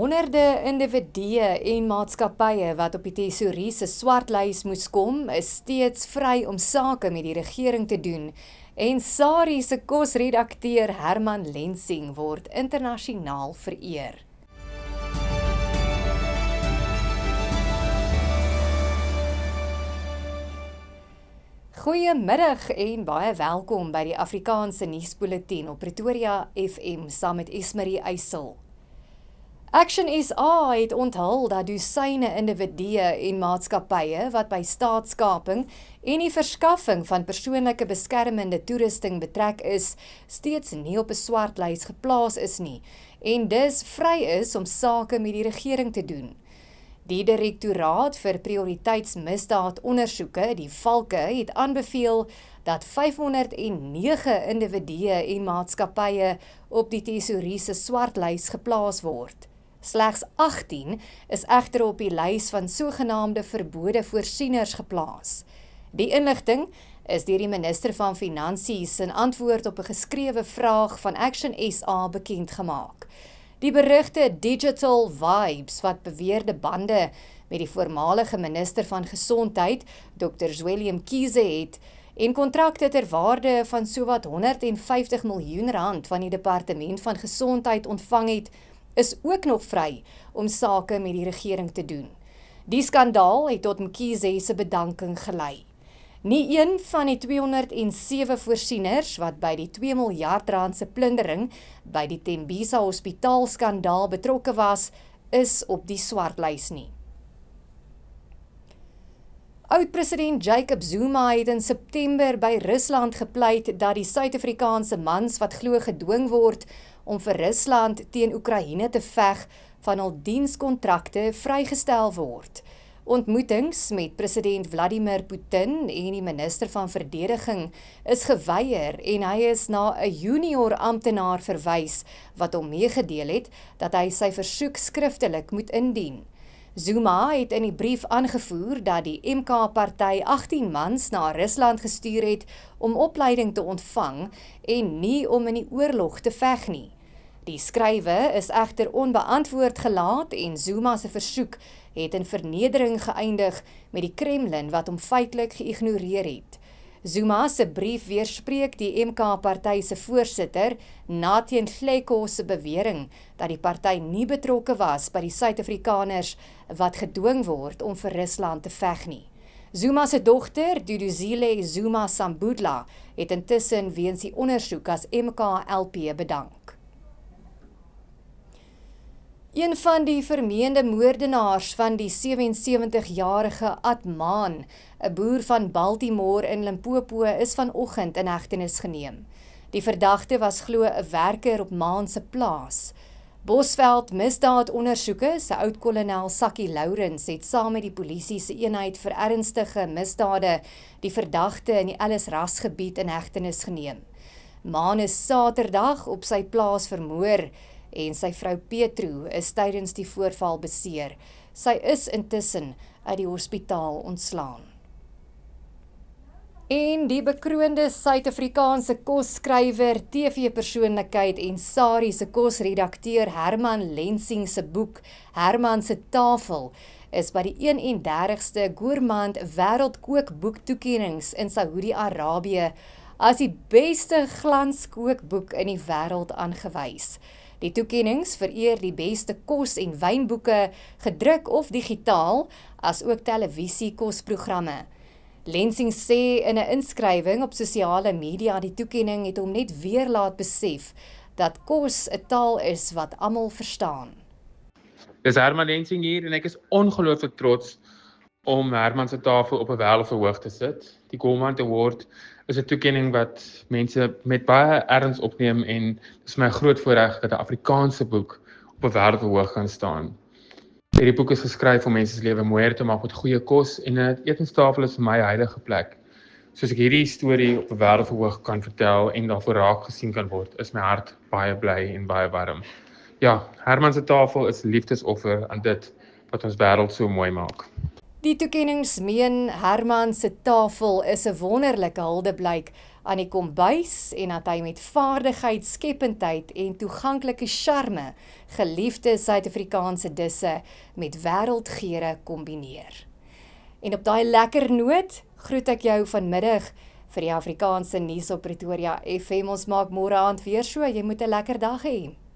Honderde individue en maatskappye wat op die tesourie se swartlys moes kom, is steeds vry om sake met die regering te doen. En SARI se kosredakteur Herman Lensing word internasionaal vereer. Goeiemiddag en baie welkom by die Afrikaanse nuusbulletin op Pretoria FM saam met Esmarie Eysel. Action SA het onthul dat dosyne individue en maatskappye wat by staatskaping en die verskaffing van persoonlike beskermende toerusting betrek is, steeds nie op 'n swartlys geplaas is nie en dus vry is om sake met die regering te doen. Die Direktoraat vir Prioriteitsmisdaadondersoeke, die Valke, het aanbeveel dat 509 individue en maatskappye op die tesourie se swartlys geplaas word. Slegs 18 is egter op die lys van sogenaamde verbode voorsieners geplaas. Die inligting is deur die minister van Finansies in antwoord op 'n geskrewe vraag van Action SA bekend gemaak. Die berigte Digital Vibes wat beweerde bande met die voormalige minister van Gesondheid, Dr. Zweli Mkhize het, en kontrakte ter waarde van sowat R150 miljoen van die Departement van Gesondheid ontvang het, is ook nog vry om sake met die regering te doen. Die skandaal het tot Mkhize se bedanking gelei. Nie een van die 207 voorsieners wat by die R2 miljard se plundering by die Tembisa Hospitaal skandaal betrokke was, is op die swartlys nie. Oud-president Jacob Zuma het in September by Rusland gepleit dat die Suid-Afrikaanse mans wat glo gedwing word om vir Rusland teen Oekraïne te veg van hul dienskontrakte vrygestel word. Ontmoetings met president Vladimir Putin en die minister van verdediging is geweier en hy is na 'n junior amptenaar verwys wat hom meegedeel het dat hy sy versoek skriftelik moet indien. Zuma het in die brief aangevoer dat die MK-party 18 mans na Rusland gestuur het om opleiding te ontvang en nie om in die oorlog te veg nie. Die skrywe is egter onbeantwoord gelaat en Zuma se versoek het in vernedering geëindig met die Kremlin wat hom feitelik geïgnoreer het. Zuma se brief weerspreek die MK-party se voorsitter, Nathien Hleko se bewering dat die party nie betrokke was by die Suid-Afrikaners wat gedwing word om vir Rusland te veg nie. Zuma se dogter, Duduzile Zuma Sambudla, het intussen weens die ondersoek as MK-LP bedank. Een van die vermeende moordenaars van die 77-jarige Atman, 'n boer van Baltimore in Limpopo, is vanoggend in hegtenis geneem. Die verdagte was glo 'n werker op Maan se plaas. Bosveld misdaadondersoeke se oud-kolonel Sakkie Lourens het saam met die polisie se eenheid vir ernstige misdade die verdagte in die Ellis Rasgebied in hegtenis geneem. Maan is Saterdag op sy plaas vermoor en sy vrou Petro is tydens die voorval beseer. Sy is intussen uit die hospitaal ontslaan. En die bekroonde Suid-Afrikaanse kosskrywer, TV-persoonlikheid en SARI se kosredakteur Herman Lensing se boek Herman se Tafel is by die 31ste Gourmand Wêreldkookboektoekennings in Saudi-Arabië as die beste glanskookboek in die wêreld aangewys. Die toekennings vereer die beste kos- en wynboeke, gedruk of digitaal, as ook televisie-kosprogramme. Lensing sê in 'n inskrywing op sosiale media die toekenning het hom net weer laat besef dat kos 'n taal is wat almal verstaan. Dis Herman Lensing hier en ek is ongelooflik trots om Herman se Tafel op 'n wêreldverhoog te sit. Die Gourmand Award is 'n toekenning wat mense met baie erns opneem en dit is my groot voorreg dat 'n Afrikaanse boek op 'n wêreldverhoog kan staan. Hierdie boek is geskryf om mense se lewe mooier te maak met goeie kos en 'n etenstafel is vir my 'n heilige plek. Soos ek hierdie storie op 'n wêreldverhoog kan vertel en daarvoor raak gesien kan word, is my hart baie bly en baie warm. Ja, Herman se Tafel is liefdesoffer aan dit wat ons wêreld so mooi maak. Die toekennings meen Herman se tafel is 'n wonderlike huldeblyk aan die kombuis en dat hy met vaardigheid, skependheid en toeganklike charme geliefde Suid-Afrikaanse disse met wêreldgeure kombineer. En op daai lekker noot groet ek jou vanmiddag vir die Afrikaanse nuus op Pretoria FM. Ons maak môre aand weer so, jy moet 'n lekker dag hê.